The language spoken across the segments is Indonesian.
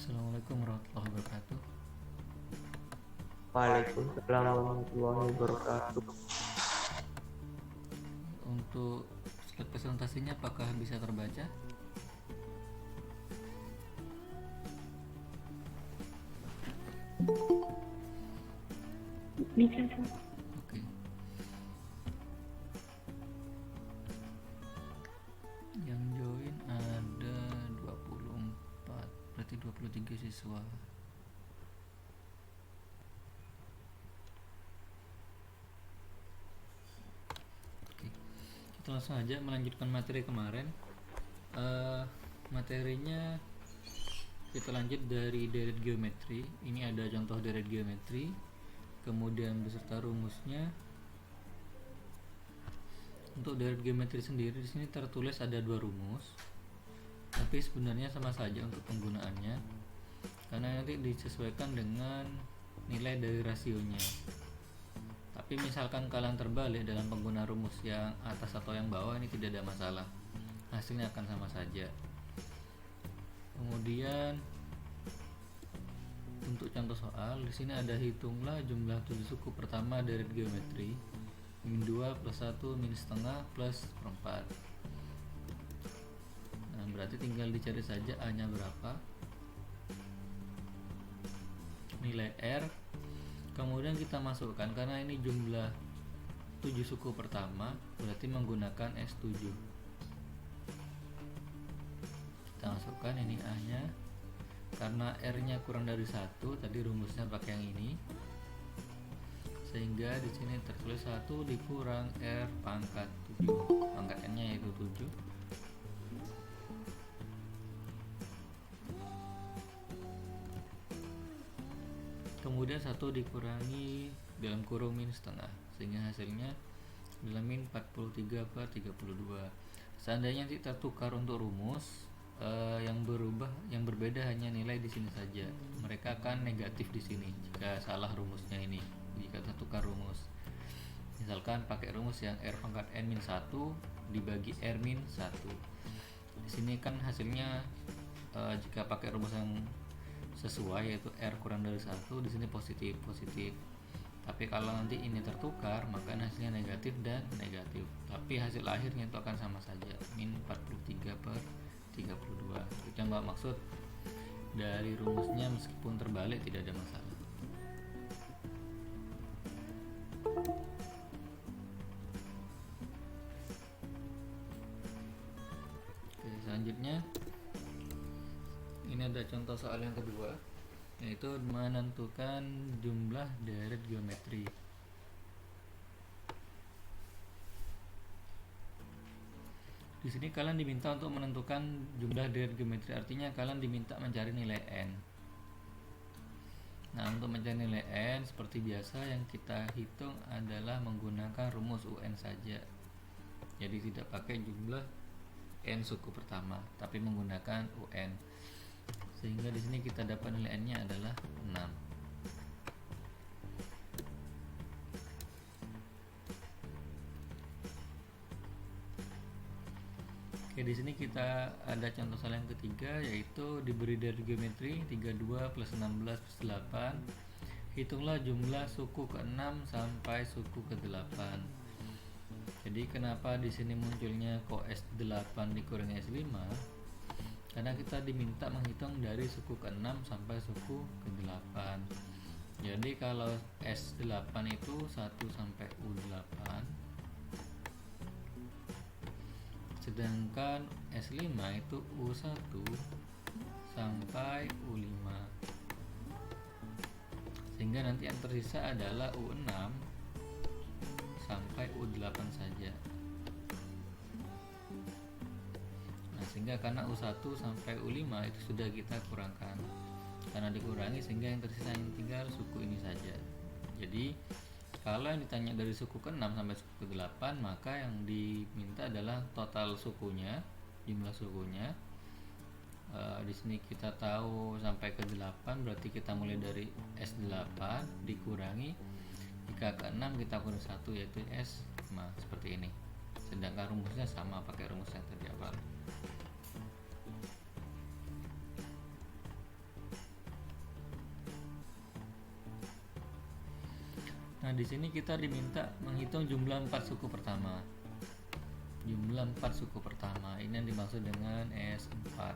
Assalamualaikum warahmatullahi wabarakatuh. Waalaikumsalam warahmatullahi wabarakatuh. Untuk slide presentasinya apakah bisa terbaca? Bisa, Oke. Yang join ada 24, berarti 23 siswa. Oke. Kita langsung aja melanjutkan materi kemarin. Materinya kita lanjut dari deret geometri. Ini ada contoh deret geometri, kemudian beserta rumusnya. Untuk deret geometri sendiri di sini tertulis ada dua rumus, tapi sebenarnya sama saja untuk penggunaannya, karena nanti disesuaikan dengan nilai dari rasionya. Tapi misalkan kalian terbalik dalam pengguna rumus yang atas atau yang bawah, ini tidak ada masalah, hasilnya akan sama saja. Kemudian untuk contoh soal di sini ada hitunglah jumlah 7 suku pertama deret geometri min 2 plus 1 min setengah plus seperempat. Nah, berarti tinggal dicari saja A nya berapa, nilai R, kemudian kita masukkan, karena ini jumlah 7 suku pertama berarti menggunakan S7. Kita masukkan ini A nya, karena R nya kurang dari 1, tadi rumusnya pakai yang ini, sehingga di sini tertulis 1 dikurang R pangkat 7, pangkat N nya yaitu 7. Kemudian 1 dikurangi dalam kurung min setengah, sehingga hasilnya adalah min 43 per 32. Seandainya kita tukar untuk rumus, yang berbeda hanya nilai di sini saja. Mereka akan negatif di sini jika salah rumusnya ini. Jika kita tukar rumus, misalkan pakai rumus yang R pangkat N min 1 dibagi R min 1. Di sini kan hasilnya jika pakai rumus yang sesuai yaitu R kurang dari 1, di sini positif. Tapi kalau nanti ini tertukar, maka hasilnya negatif dan negatif. Tapi hasil akhirnya itu akan sama saja, min 43 per 32. Itu yang Mbak maksud dari rumusnya, meskipun terbalik tidak ada masalah. Oke, selanjutnya ini ada contoh soal yang kedua, yaitu menentukan jumlah deret geometri. Di sini kalian diminta untuk menentukan jumlah deret geometri, artinya kalian diminta mencari nilai n. Nah, untuk mencari nilai n seperti biasa yang kita hitung adalah menggunakan rumus UN saja. Jadi tidak pakai jumlah n suku pertama, tapi menggunakan UN. Sehingga di sini kita dapat nilai n-nya adalah 6. Oke, di sini kita ada contoh soal yang ketiga, yaitu diberi deret geometri 32 plus 16 plus 8. Hitunglah jumlah suku ke-6 sampai suku ke-8. Jadi kenapa di sini munculnya kok S8 dikurangi S5? Karena kita diminta menghitung dari suku ke-6 sampai suku ke-8. Jadi kalau S8 itu 1 sampai U8, sedangkan S5 itu U1 sampai U5, sehingga nanti yang tersisa adalah U6 sampai U8 saja. Nah, sehingga karena U1 sampai U5 itu sudah kita kurangkan, karena dikurangi sehingga yang tersisa yang tinggal suku ini saja. Jadi kalau yang ditanya dari suku ke-6 sampai suku ke-8, maka yang diminta adalah total sukunya, jumlah sukunya. Di sini kita tahu sampai ke-8, berarti kita mulai dari S8 dikurangi, jika ke-6 kita kurang 1 yaitu S5, seperti ini. Sedangkan rumusnya sama, pakai rumus yang tadi awal. Nah, di sini kita diminta menghitung jumlah 4 suku pertama. Jumlah 4 suku pertama ini yang dimaksud dengan S4.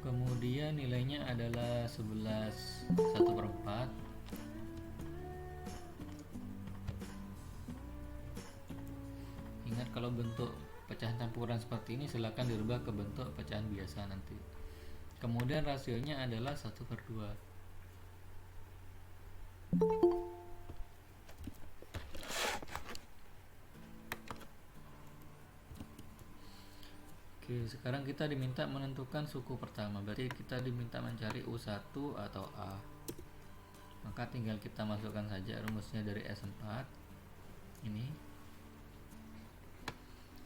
Kemudian nilainya adalah 11 1/4. Ingat, kalau bentuk pecahan campuran seperti ini silakan dirubah ke bentuk pecahan biasa nanti. Kemudian rasionya adalah 1/2. Oke, sekarang kita diminta menentukan suku pertama. Berarti kita diminta mencari U1 atau A. Maka tinggal kita masukkan saja rumusnya dari S4 ini.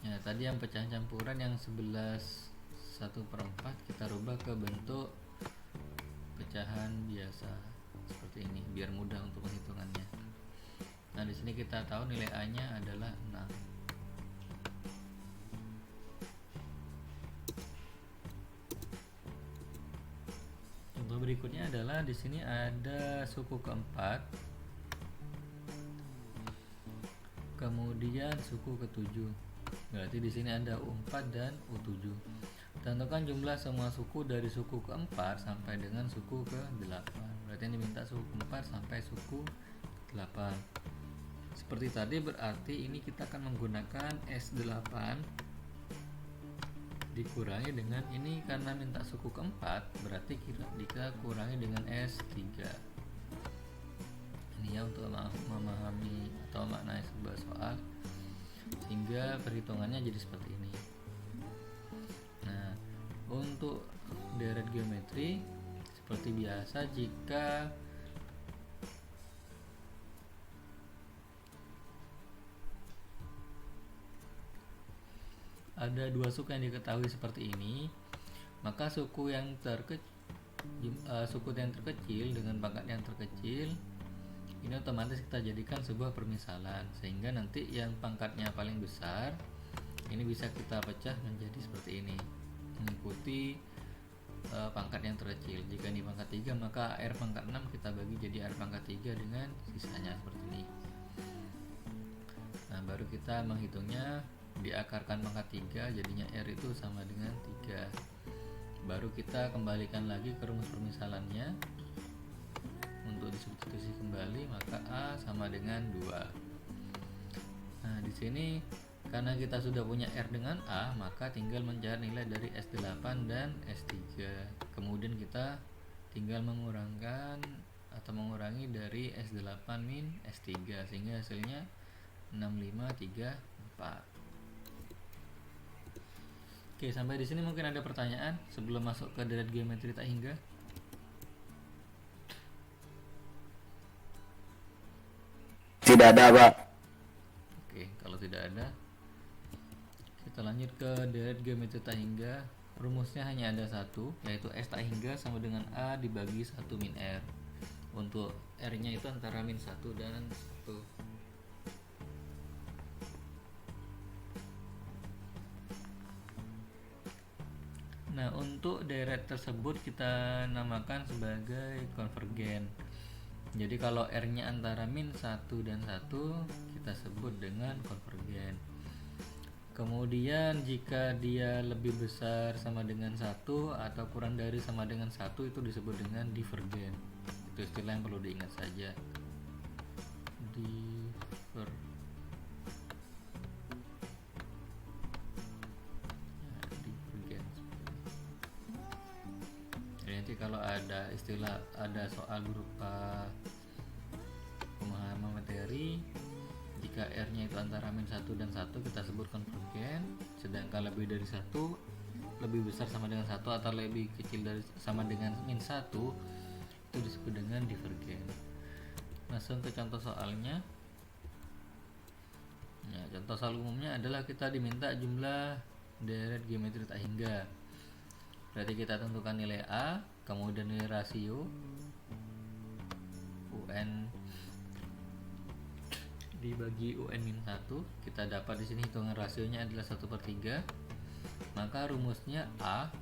Ya, tadi yang pecahan campuran yang 11 1/4 kita rubah ke bentuk pecahan biasa seperti ini biar mudah untuk penghitungannya. Nah, di sini kita tahu nilai A-nya adalah 6. Contoh berikutnya adalah di sini ada suku keempat, kemudian suku ketujuh. Berarti di sini ada U4 dan U7. Tentukan jumlah semua suku dari suku keempat sampai dengan suku ke-8. Berarti yang diminta suku keempat sampai suku 8. Seperti tadi, berarti ini kita akan menggunakan S8 dikurangi dengan ini, karena minta suku keempat berarti kita kurangi dengan S3. Ini ya untuk memahami atau maknai sebuah soal, sehingga perhitungannya jadi seperti ini. Nah, untuk deret geometri seperti biasa, jika ada dua suku yang diketahui seperti ini, maka suku yang terkecil dengan pangkat yang terkecil ini otomatis kita jadikan sebuah permisalan, sehingga nanti yang pangkatnya paling besar ini bisa kita pecah menjadi seperti ini, mengikuti pangkat yang terkecil. Jika ini pangkat 3, maka R pangkat 6 kita bagi jadi R pangkat 3 dengan sisanya seperti ini. Nah, baru kita menghitungnya, diakarkan pangkat 3 jadinya R itu sama dengan 3. Baru kita kembalikan lagi ke rumus permisalannya untuk disubstitusi kembali, maka A sama dengan 2. Nah, di sini karena kita sudah punya R dengan A, maka tinggal mencari nilai dari S8 dan S3. Kemudian kita tinggal mengurangi dari S8 min S3, sehingga hasilnya 6534. Oke, sampai di sini mungkin ada pertanyaan sebelum masuk ke deret geometri tak hingga. Tidak ada, Pak. Oke, kalau tidak ada, kita lanjut ke deret geometri tak hingga. Rumusnya hanya ada satu, yaitu S tak hingga sama dengan A dibagi 1 min R. Untuk R nya itu antara min 1 dan 1. Nah, untuk deret tersebut kita namakan sebagai konvergen. Jadi kalau R nya antara min 1 dan 1 kita sebut dengan konvergen. Kemudian jika dia lebih besar sama dengan 1 atau kurang dari sama dengan 1 itu disebut dengan divergen. Itu istilah yang perlu diingat saja. Divergen. Jadi nanti kalau ada soal berupa pemahaman materi, jika R nya itu antara min 1 dan 1 kita sebut konvergen, sedangkan lebih dari 1, lebih besar sama dengan 1 atau lebih kecil dari sama dengan min 1 itu disebut dengan divergen. Langsung ke contoh soalnya. Ya, contoh soal umumnya adalah kita diminta jumlah deret geometri tak hingga. Berarti kita tentukan nilai A, kemudian nilai rasio UN dibagi UN-1. Kita dapat di sini hitungan rasionya adalah 1/3. Maka rumusnya A,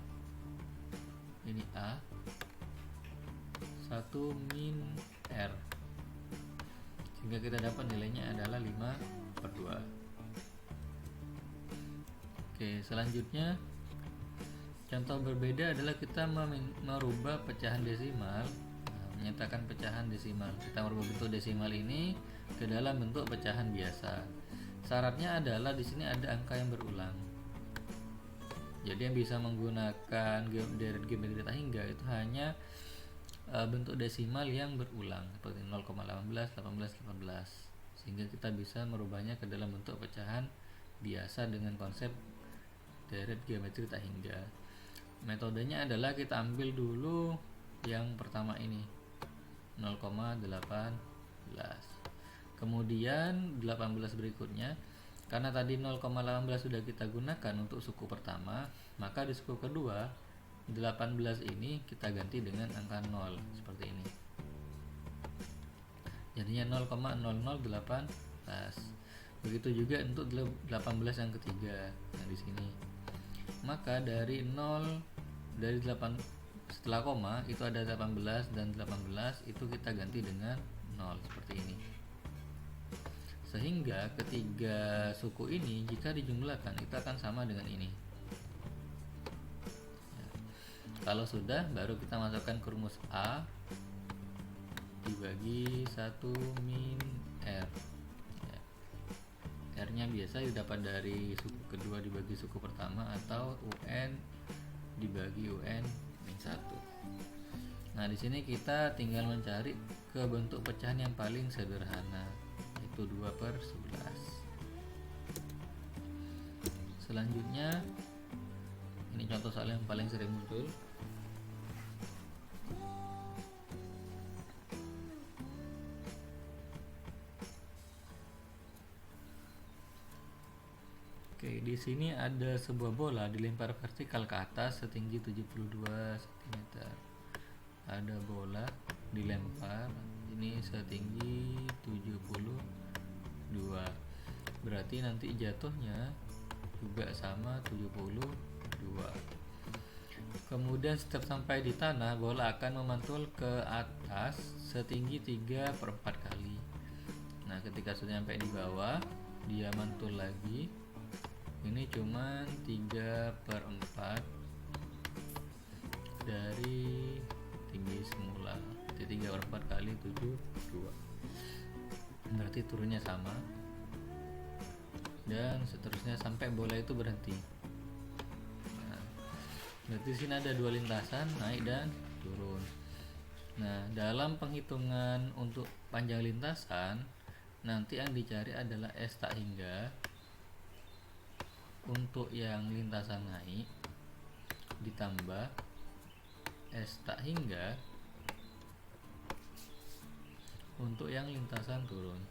ini A 1 min R, sehingga kita dapat nilainya adalah 5/2. Oke, selanjutnya contoh berbeda adalah kita merubah pecahan desimal. Menyatakan pecahan desimal, kita merubah bentuk desimal ini ke dalam bentuk pecahan biasa. Syaratnya adalah di sini ada angka yang berulang. Jadi yang bisa menggunakan deret geometri tak hingga itu hanya bentuk desimal yang berulang seperti 0,18, 18, 18, sehingga kita bisa merubahnya ke dalam bentuk pecahan biasa dengan konsep deret geometri tak hingga. Metodenya adalah kita ambil dulu yang pertama ini 0,18, kemudian 18 berikutnya. Karena tadi 0,18 sudah kita gunakan untuk suku pertama, maka di suku kedua 18 ini kita ganti dengan angka 0 seperti ini. Jadinya 0,0018. Begitu juga untuk 18 yang ketiga yang di sini. Maka dari 8 setelah koma itu ada 18 dan 18 itu kita ganti dengan 0 seperti ini. Sehingga ketiga suku ini jika dijumlahkan itu akan sama dengan ini. Ya. Kalau sudah, baru kita masukkan ke rumus A dibagi 1 min R. Ya. R nya biasa didapat dari suku kedua dibagi suku pertama, atau UN dibagi UN min 1. Nah, di sini kita tinggal mencari ke bentuk pecahan yang paling sederhana, yaitu 2/11. Selanjutnya, ini contoh soal yang paling sering muncul. Oke, di sini ada sebuah bola dilempar vertikal ke atas setinggi 72 cm. Ada bola dilempar ini setinggi 72. Berarti nanti jatuhnya juga sama 72. Kemudian setiap sampai di tanah, bola akan memantul ke atas setinggi 3/4 kali. Nah, ketika sudah sampai di bawah, dia mantul lagi. Ini cuma 3/4 dari tinggi semula. Jadi 3/4 kali 72. Berarti turunnya sama. Dan seterusnya sampai bola itu berhenti. Nah, berarti di sini ada dua lintasan, naik dan turun. Nah, dalam penghitungan untuk panjang lintasan, nanti yang dicari adalah S tak hingga. Untuk yang lintasan naik ditambah S tak hingga untuk yang lintasan turun.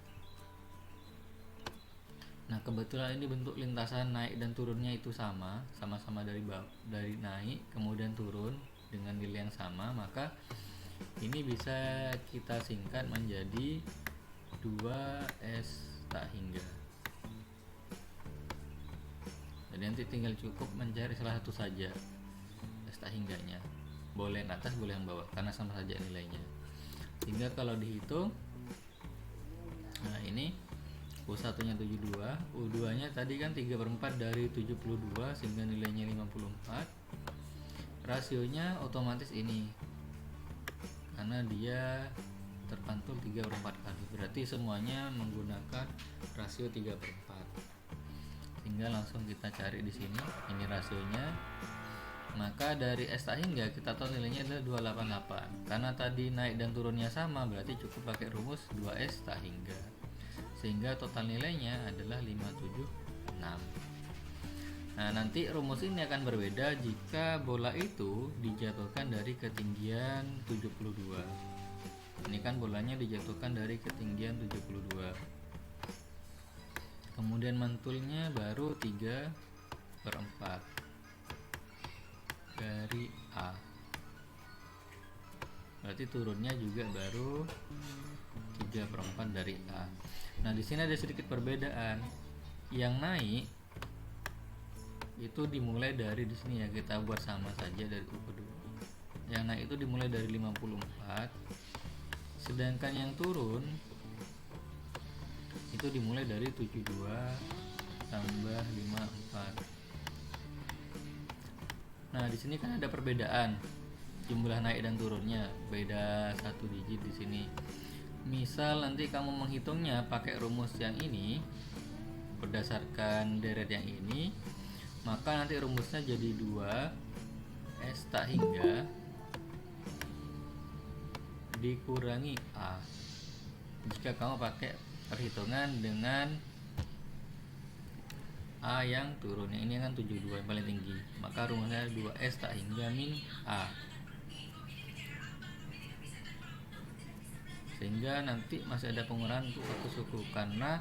Nah, kebetulan ini bentuk lintasan naik dan turunnya itu sama-sama dari naik kemudian turun dengan nilai yang sama, maka ini bisa kita singkat menjadi 2S tak hingga. Jadi nanti tinggal cukup mencari salah satu saja S tak hingganya, boleh yang atas boleh yang bawah karena sama saja nilainya. Sehingga kalau dihitung, nah ini U1 nya 72, U2 nya tadi kan 3/4 dari 72 sehingga nilainya 54. Rasionya otomatis ini karena dia terpantul 3/4 kali, berarti semuanya menggunakan rasio 3/4. Tinggal langsung kita cari di sini, ini rasionya. Maka dari S tak hingga kita tahu nilainya adalah 288. Karena tadi naik dan turunnya sama, berarti cukup pakai rumus 2S tak hingga. Sehingga total nilainya adalah 576. Nah, nanti rumus ini akan berbeda jika bola itu dijatuhkan dari ketinggian 72. Ini kan bolanya dijatuhkan dari ketinggian 72. Kemudian mantulnya baru 3/4 dari A. Berarti turunnya juga baru 3/4 dari A. Nah, di sini ada sedikit perbedaan. Yang naik itu dimulai dari di sini ya, kita buat sama saja dari U kedua. yang naik itu dimulai dari 54, sedangkan yang turun itu dimulai dari 72 tambah 54. Nah, di sini kan ada perbedaan jumlah naik dan turunnya, beda 1 digit di sini. Misal nanti kamu menghitungnya pakai rumus yang ini berdasarkan deret yang ini, maka nanti rumusnya jadi 2 S tak hingga dikurangi A. Jika kamu pakai perhitungan dengan A yang turun, yang ini kan 72 yang paling tinggi, maka rumusnya 2S tak hingga min A, sehingga nanti masih ada pengurangan untuk satu suku karena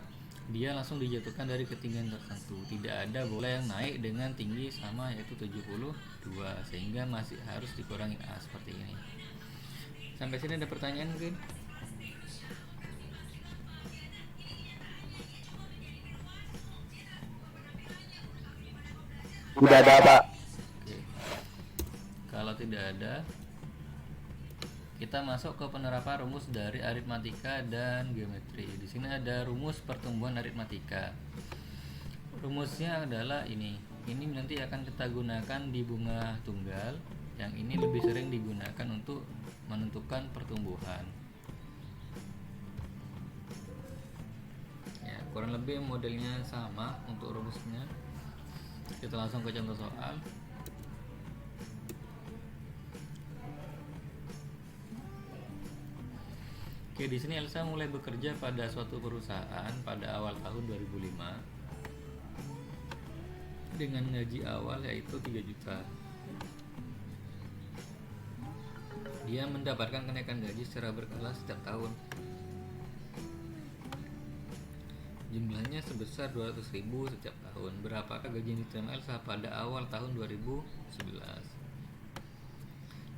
dia langsung dijatuhkan dari ketinggian tertentu, tidak ada bola yang naik dengan tinggi sama yaitu 72, sehingga masih harus dikurangi A seperti ini. Sampai sini ada pertanyaan mungkin? Tidak ada, Pak. Oke. Kalau tidak ada, kita masuk ke penerapan rumus dari aritmatika dan geometri. Di sini ada rumus pertumbuhan aritmatika. Rumusnya adalah ini. Ini nanti akan kita gunakan di bunga tunggal. Yang ini lebih sering digunakan untuk menentukan pertumbuhan. Ya, kurang lebih modelnya sama untuk rumusnya. Kita langsung ke contoh soal. Oke, di sini Elsa mulai bekerja pada suatu perusahaan pada awal tahun 2005 dengan gaji awal yaitu 3 juta. Dia mendapatkan kenaikan gaji secara berkala setiap tahun. Jumlahnya sebesar 200.000 setiap tahun. Berapakah gaji yang diterima Elsa pada awal tahun 2011?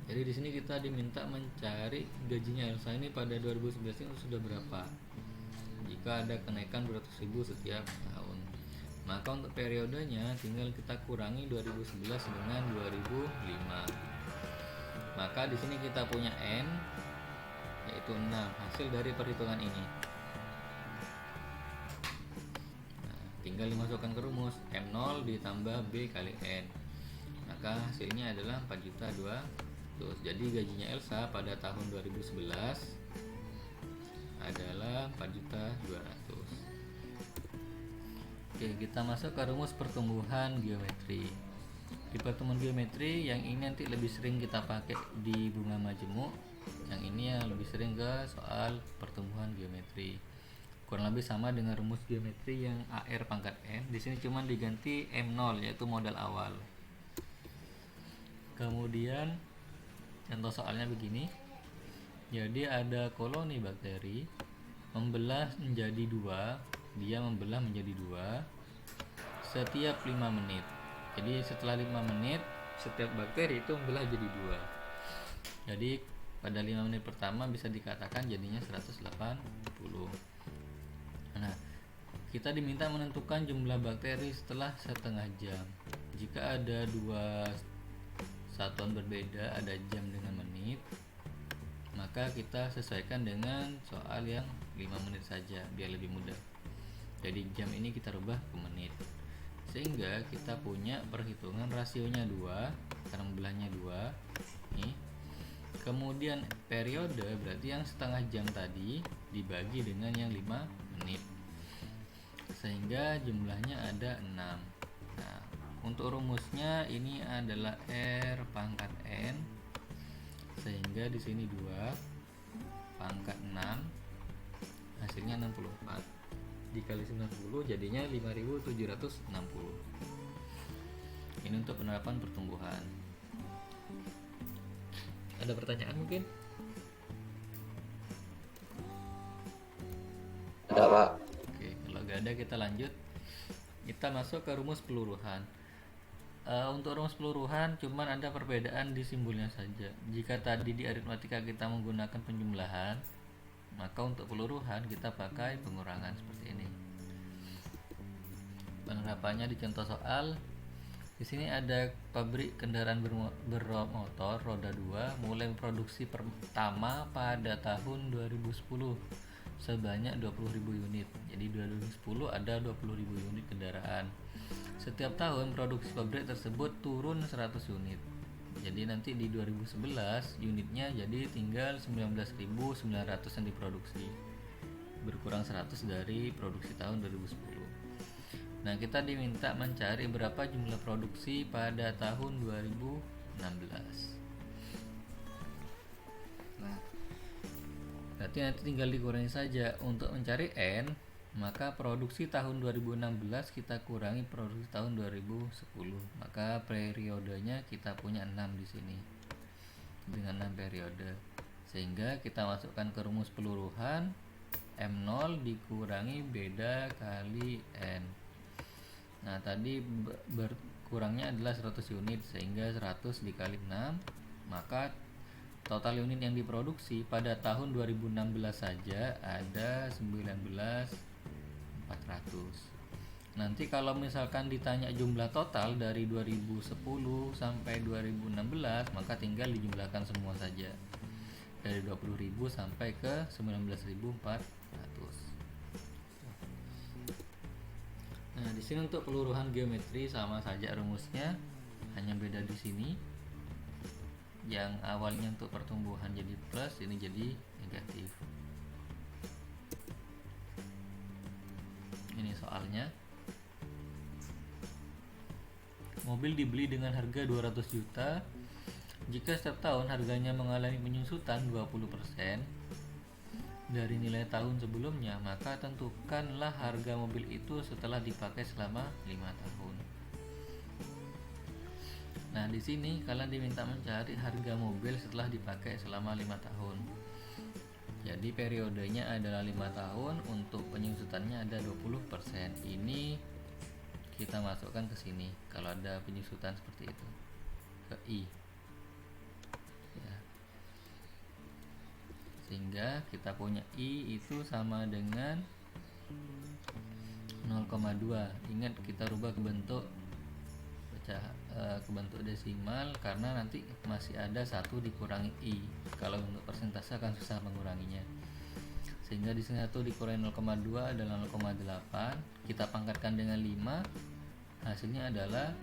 Jadi di sini kita diminta mencari gajinya Elsa ini pada 2011 ini sudah berapa. Jika ada kenaikan 200.000 setiap tahun, maka untuk periodenya tinggal kita kurangi 2011 dengan 2005. Maka di sini kita punya N yaitu 6 hasil dari perhitungan ini. Tinggal dimasukkan ke rumus M0 ditambah B kali N, maka hasilnya adalah 4.200.000. Jadi gajinya Elsa pada tahun 2011 adalah 4.200.000. Oke, kita masuk ke rumus pertumbuhan geometri. Di pertumbuhan geometri yang ini nanti lebih sering kita pakai di bunga majemuk, yang ini yang lebih sering ke soal pertumbuhan geometri. Kurang lebih sama dengan rumus geometri yang AR pangkat N. Di sini cuma diganti M0 yaitu modal awal. Kemudian contoh soalnya begini. Jadi ada koloni bakteri membelah menjadi 2, dia membelah menjadi 2 setiap 5 menit. Jadi setelah 5 menit setiap bakteri itu membelah jadi 2. Jadi pada 5 menit pertama bisa dikatakan jadinya 180. Nah, kita diminta menentukan jumlah bakteri setelah setengah jam. Jika ada 2 satuan berbeda, ada jam dengan menit, maka kita sesuaikan dengan soal yang 5 menit saja biar lebih mudah. Jadi jam ini kita rubah ke menit, sehingga kita punya perhitungan rasionya 2 karena membelahnya 2 nih. Kemudian periode berarti yang setengah jam tadi dibagi dengan yang 5 menit, sehingga jumlahnya ada 6. Nah, untuk rumusnya ini adalah R pangkat N, sehingga di sini 2 pangkat 6 hasilnya 64 dikali 90 jadinya 5.760. Ini untuk penerapan pertumbuhan. Ada pertanyaan mungkin? Ada, Pak. Oke, kalau gak ada kita lanjut. Kita masuk ke rumus peluruhan. Untuk rumus peluruhan cuman ada perbedaan di simbolnya saja. Jika tadi di aritmatika kita menggunakan penjumlahan, maka untuk peluruhan kita pakai pengurangan seperti ini. Penerapannya di contoh soal. Di Di sini ada pabrik kendaraan bermotor roda 2 mulai produksi pertama pada tahun 2010 sebanyak 20.000 unit. Jadi 2010 ada 20.000 unit kendaraan. Setiap tahun produksi pabrik tersebut turun 100 unit. Jadi nanti di 2011 unitnya jadi tinggal 19.900 yang diproduksi. Berkurang 100 dari produksi tahun 2010. Nah, kita diminta mencari berapa jumlah produksi pada tahun 2016. Nah, berarti nanti tinggal dikurangi saja. Untuk mencari N, maka produksi tahun 2016 kita kurangi produksi tahun 2010. Maka periodenya kita punya 6 di sini. Dengan 6 periode. Sehingga kita masukkan ke rumus peluruhan M0 dikurangi beda kali N. Nah, tadi berkurangnya adalah 100 unit, sehingga 100 dikali 6, maka total unit yang diproduksi pada tahun 2016 saja ada 19.400. Nanti kalau misalkan ditanya jumlah total dari 2010 sampai 2016, maka tinggal dijumlahkan semua saja. Dari 20.000 sampai ke 19.400. Nah, di sini untuk peluruhan geometri sama saja rumusnya, hanya beda di sini. Yang awalnya untuk pertumbuhan jadi plus, ini jadi negatif. Ini soalnya. Mobil dibeli dengan harga 200 juta. Jika setiap tahun harganya mengalami penyusutan 20% dari nilai tahun sebelumnya, maka tentukanlah harga mobil itu setelah dipakai selama 5 tahun. Nah, di sini kalian diminta mencari harga mobil setelah dipakai selama 5 tahun. Jadi periodenya adalah 5 tahun, untuk penyusutannya ada 20%. Ini kita masukkan ke sini kalau ada penyusutan seperti itu. Ke I. Ya. Sehingga kita punya I itu sama dengan 0,2. Ingat, kita rubah ke bentuk desimal karena nanti masih ada 1 dikurangi I. Kalau untuk persentase akan susah menguranginya. Sehingga di sini 1 dikurangi 0,2 adalah 0,8. Kita pangkatkan dengan 5. Hasilnya adalah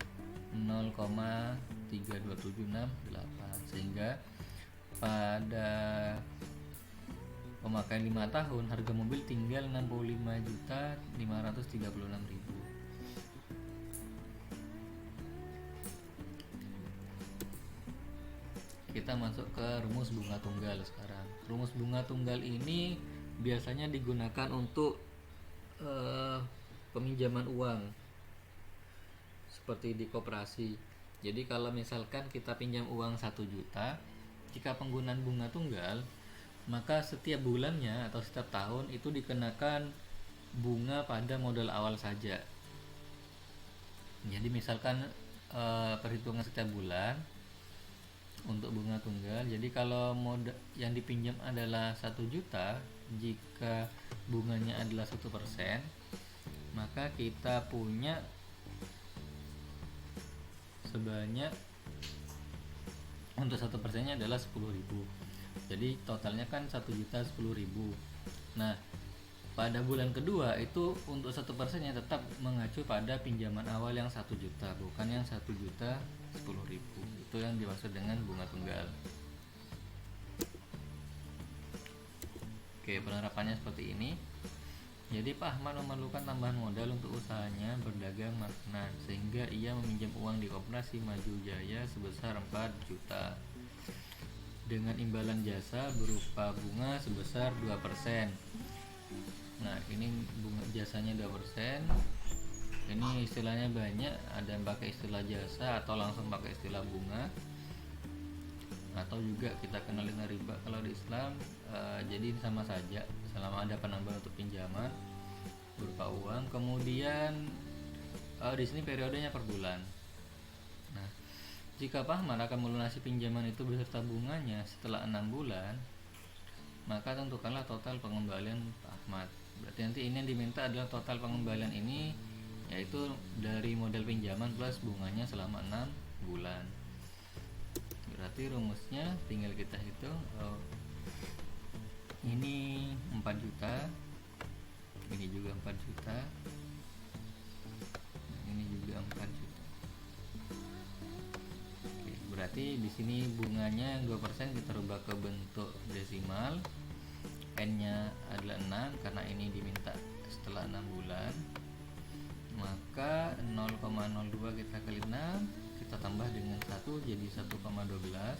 0,32768. Sehingga pada pemakaian 5 tahun harga mobil tinggal 65.536.000. Kita masuk ke rumus bunga tunggal sekarang. Rumus bunga tunggal ini biasanya digunakan untuk peminjaman uang seperti di koperasi. Jadi kalau misalkan kita pinjam uang 1 juta, jika penggunaan bunga tunggal, maka setiap bulannya atau setiap tahun itu dikenakan bunga pada modal awal saja. Jadi misalkan perhitungan setiap bulan untuk bunga tunggal. Jadi kalau modal yang dipinjam adalah 1 juta, jika bunganya adalah 1%, maka kita punya sebanyak, untuk 1%-nya adalah 10.000. Jadi totalnya kan 1.010.000. Nah, pada bulan kedua itu untuk 1%-nya tetap mengacu pada pinjaman awal yang 1 juta, bukan yang 1.010.000. Itu yang dimaksud dengan bunga tunggal. Oke, penerapannya seperti ini. Jadi Pak Ahmad memerlukan tambahan modal untuk usahanya berdagang makanan, sehingga ia meminjam uang di Koperasi Maju Jaya sebesar 4 juta dengan imbalan jasa berupa bunga sebesar 2%. Nah, ini bunga jasanya 2%. Ini istilahnya banyak, ada yang pakai istilah jasa atau langsung pakai istilah bunga, atau juga kita kenal dengan riba kalau di Islam. Jadi sama saja selama ada penambahan untuk pinjaman berupa uang. Kemudian di sini periodenya per bulan. Nah, jika Pak Ahmad akan melunasi pinjaman itu beserta bunganya setelah 6 bulan, maka tentukanlah total pengembalian Pak Ahmad. Berarti nanti ini yang diminta adalah total pengembalian ini yaitu dari modal pinjaman plus bunganya selama 6 bulan. Berarti rumusnya tinggal kita hitung, ini 4 juta, ini juga 4 juta, ini juga 4 juta. Oke, berarti di sini bunganya 2%, kita rubah ke bentuk desimal. N-nya adalah 6 karena ini diminta setelah 6 bulan. Maka 0,02 kita kali 6, kita tambah dengan 1 jadi 1,12.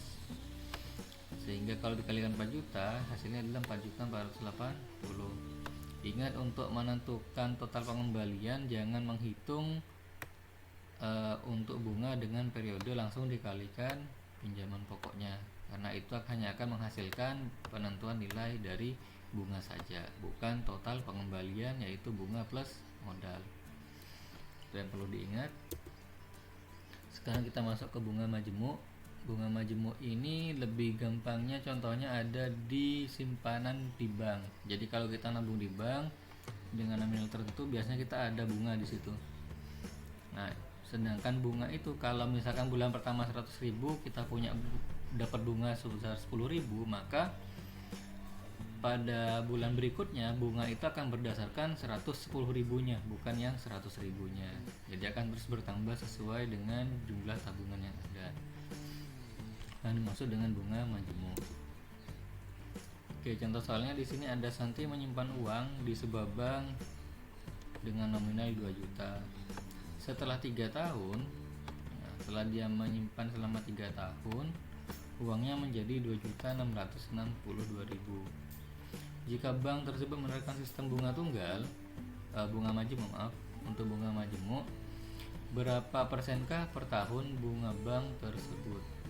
Sehingga kalau dikalikan 4 juta, hasilnya adalah 4.480. Ingat, untuk menentukan total pengembalian jangan menghitung untuk bunga dengan periode, langsung dikalikan pinjaman pokoknya, karena itu hanya akan menghasilkan penentuan nilai dari bunga saja, bukan total pengembalian, yaitu bunga plus modal. Dan perlu diingat, sekarang kita masuk ke bunga majemuk. Bunga majemuk ini lebih gampangnya contohnya ada di simpanan di bank. Jadi kalau kita nabung di bank dengan nominal tertentu, biasanya kita ada bunga di situ. Nah, sedangkan bunga itu kalau misalkan bulan pertama 100.000 kita punya dapat bunga sebesar 10.000, maka pada bulan berikutnya bunga itu akan berdasarkan 110.000-nya, bukan yang 100.000-nya. Jadi akan terus bertambah sesuai dengan jumlah tabungan yang ada. Nah, dimaksud dengan bunga majemuk. Oke, contoh soalnya di sini ada Santi menyimpan uang di sebuah bank dengan nominal 2 juta. Setelah 3 tahun, setelah dia menyimpan selama 3 tahun, uangnya menjadi 2.662.000. Jika bank tersebut menerapkan sistem bunga tunggal, bunga majemuk, untuk bunga majemuk, berapa persenkah per tahun bunga bank tersebut?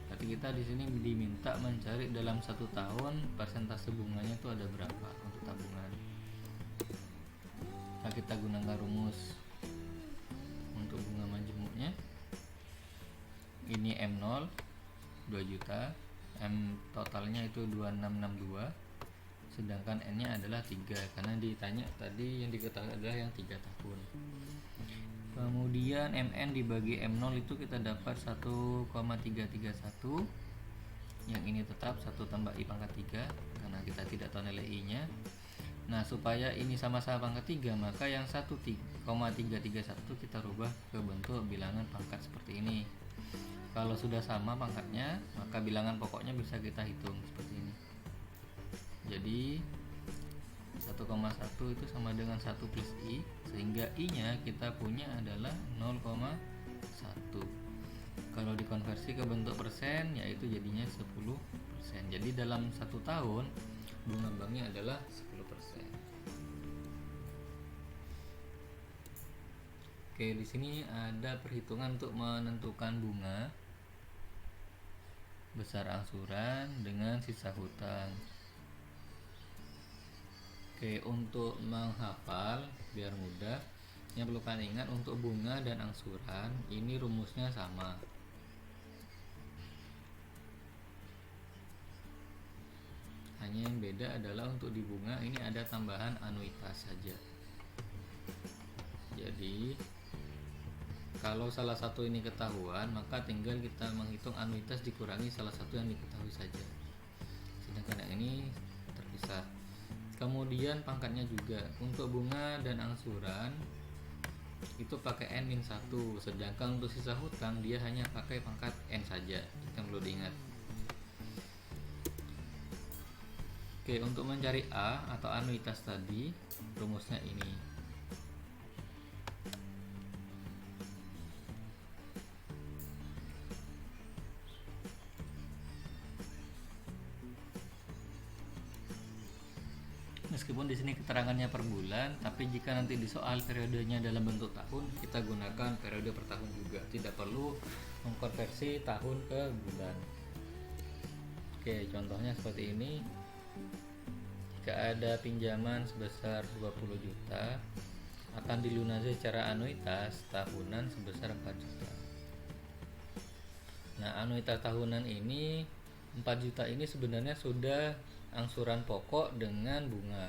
Berarti kita di sini diminta mencari dalam 1 tahun persentase bunganya itu ada berapa untuk tabungan. Nah, kita gunakan rumus untuk bunga majemuknya. Ini M0 2 juta, M totalnya itu 2662, sedangkan N-nya adalah 3 karena ditanya tadi yang diketahui adalah yang 3 tahun. Kemudian MN dibagi M0 itu kita dapat 1,331. Yang ini tetap 1 tambah I pangkat 3 karena kita tidak tahu nilai I-nya. Nah, supaya ini sama-sama pangkat 3, maka yang 1,331 kita rubah ke bentuk bilangan pangkat seperti ini. Kalau sudah sama pangkatnya, maka bilangan pokoknya bisa kita hitung seperti ini. Jadi 1,1 itu sama dengan 1 plus I, sehingga I-nya kita punya adalah 0,1. Kalau dikonversi ke bentuk persen, yaitu jadinya 10%. Jadi dalam 1 tahun bunga banknya adalah 10%. Oke, di sini ada perhitungan untuk menentukan bunga, besar angsuran dengan sisa hutang. Oke, untuk menghafal biar mudah, yang perlu kalian ingat untuk bunga dan angsuran ini rumusnya sama. Hanya yang beda adalah untuk di bunga ini ada tambahan anuitas saja. Jadi kalau salah satu ini ketahuan, maka tinggal kita menghitung anuitas dikurangi salah satu yang diketahui saja. Sedangkan yang ini terpisah. Kemudian pangkatnya juga untuk bunga dan angsuran itu pakai N-1, sedangkan untuk sisa hutang dia hanya pakai pangkat N saja. Itu yang perlu diingat. Oke, untuk mencari A atau anuitas tadi, rumusnya ini. Meskipun di sini keterangannya per bulan, tapi jika nanti di soal periodenya dalam bentuk tahun, kita gunakan periode per tahun juga. Tidak perlu mengkonversi tahun ke bulan. Oke, contohnya seperti ini. Jika ada pinjaman sebesar 20 juta, akan dilunasi secara anuitas tahunan sebesar 4 juta. Nah, anuitas tahunan ini 4 juta ini sebenarnya sudah angsuran pokok dengan bunga.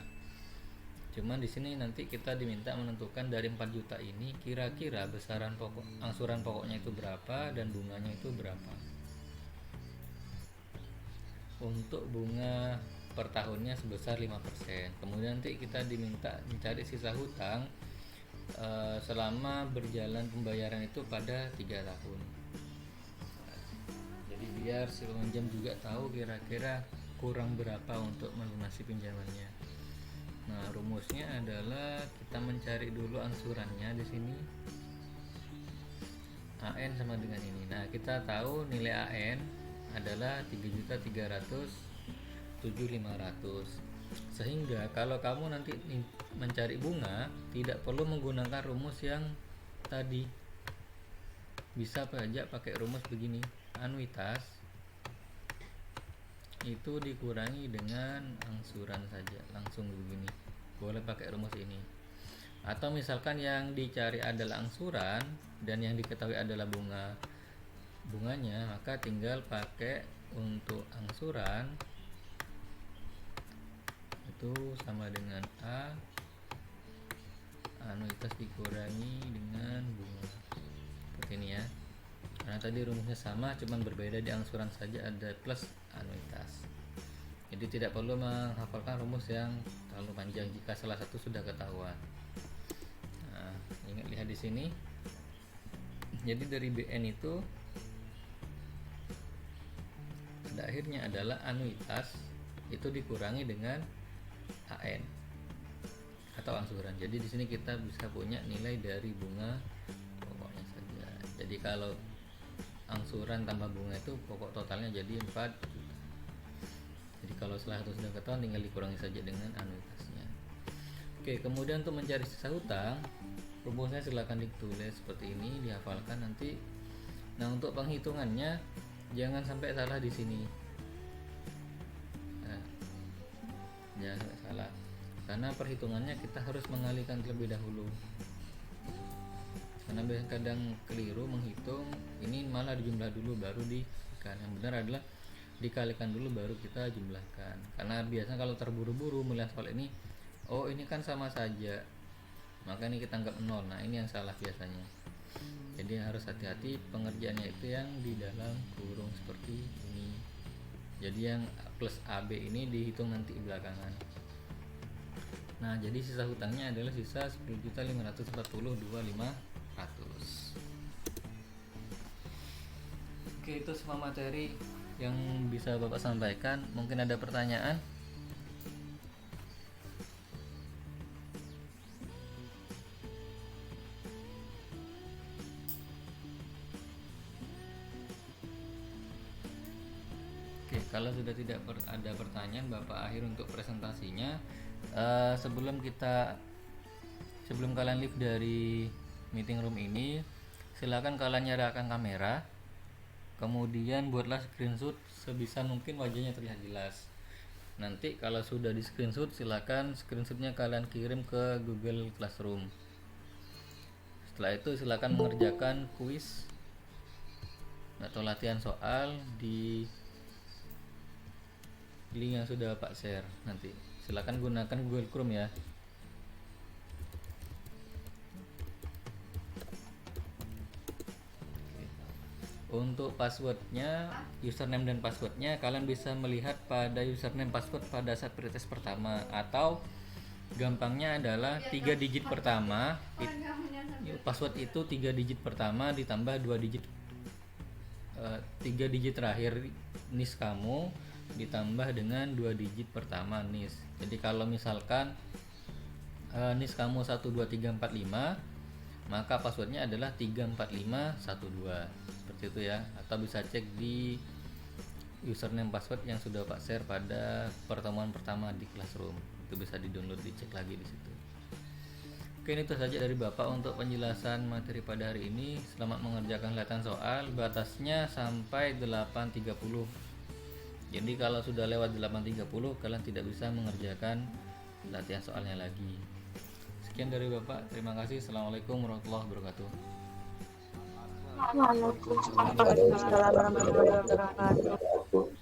Cuman di sini nanti kita diminta menentukan dari 4 juta ini kira-kira besaran pokok angsuran pokoknya itu berapa dan bunganya itu berapa. Untuk bunga per tahunnya sebesar 5%. Kemudian nanti kita diminta mencari sisa hutang selama berjalan pembayaran itu pada 3 tahun. Jadi biar si peminjam juga tahu kira-kira kurang berapa untuk melunasi pinjamannya. Nah, rumusnya adalah kita mencari dulu angsurannya di sini. AN sama dengan ini. Nah, kita tahu nilai AN adalah 3.307.500. Sehingga kalau kamu nanti mencari bunga, tidak perlu menggunakan rumus yang tadi. Bisa saja pakai rumus begini. Anuitas itu dikurangi dengan angsuran saja, langsung begini. Boleh pakai rumus ini. Atau misalkan yang dicari adalah angsuran dan yang diketahui adalah bunganya, maka tinggal pakai untuk angsuran itu sama dengan A anuitas dikurangi dengan bunga, seperti ini ya. Karena tadi rumusnya sama, cuman berbeda di angsuran saja, ada plus anuitas. Jadi tidak perlu menghafalkan rumus yang terlalu panjang jika salah satu sudah ketahuan. Nah, lihat di sini. Jadi dari BN itu pada akhirnya adalah anuitas itu dikurangi dengan AN atau angsuran. Jadi di sini kita bisa punya nilai dari bunga pokoknya saja. Jadi kalau angsuran tambah bunga itu pokok totalnya jadi 4 juta. Jadi kalau salah satu sudah ketahuan tinggal dikurangi saja dengan anuitasnya. Oke, kemudian untuk mencari sisa hutang, rumusnya silahkan ditulis seperti ini, dihafalkan nanti. Nah, untuk penghitungannya jangan sampai salah di sini. Nah, jangan sampai salah. Karena perhitungannya kita harus mengalihkan terlebih dahulu. Karena kadang keliru menghitung, ini malah dijumlah dulu baru dikalikan. Yang benar adalah dikalikan dulu baru kita jumlahkan. Karena biasanya kalau terburu-buru melihat soal ini, oh ini kan sama saja, maka ini kita anggap 0. Nah, ini yang salah biasanya. Jadi harus hati-hati pengerjaannya itu yang di dalam kurung seperti ini. Jadi yang plus AB ini dihitung nanti belakangan. Nah, jadi sisa hutangnya adalah sisa 10.542.500. Oke, itu semua materi yang bisa Bapak sampaikan. Mungkin ada pertanyaan? Oke, kalau sudah tidak ada pertanyaan, Bapak akhir untuk presentasinya. Sebelum kalian leave dari meeting room ini, silakan kalian nyalakan kamera, kemudian buatlah screenshot sebisa mungkin wajahnya terlihat jelas. Nanti kalau sudah di screenshot, silakan screenshotnya kalian kirim ke Google Classroom. Setelah itu silakan mengerjakan kuis atau latihan soal di link yang sudah Pak share. Nanti silakan gunakan Google Chrome ya. Untuk passwordnya, username dan passwordnya kalian bisa melihat pada username password pada saat pretest pertama, atau gampangnya adalah 3 digit pertama. Password itu 3 digit pertama ditambah 2 digit 3 digit terakhir NIS kamu ditambah dengan 2 digit pertama NIS. Jadi kalau misalkan NIS kamu 12345, maka passwordnya adalah 34512, seperti itu ya. Atau bisa cek di username password yang sudah Pak share pada pertemuan pertama di Classroom. Itu bisa di-download, dicek lagi di situ. Oke, itu saja dari Bapak untuk penjelasan materi pada hari ini. Selamat mengerjakan latihan soal, batasnya sampai 8.30. Jadi kalau sudah lewat 8.30 kalian tidak bisa mengerjakan latihan soalnya lagi. Sekian dari Bapak, terima kasih. Assalamualaikum warahmatullahi wabarakatuh. Waalaikumsalam warahmatullahi wabarakatuh.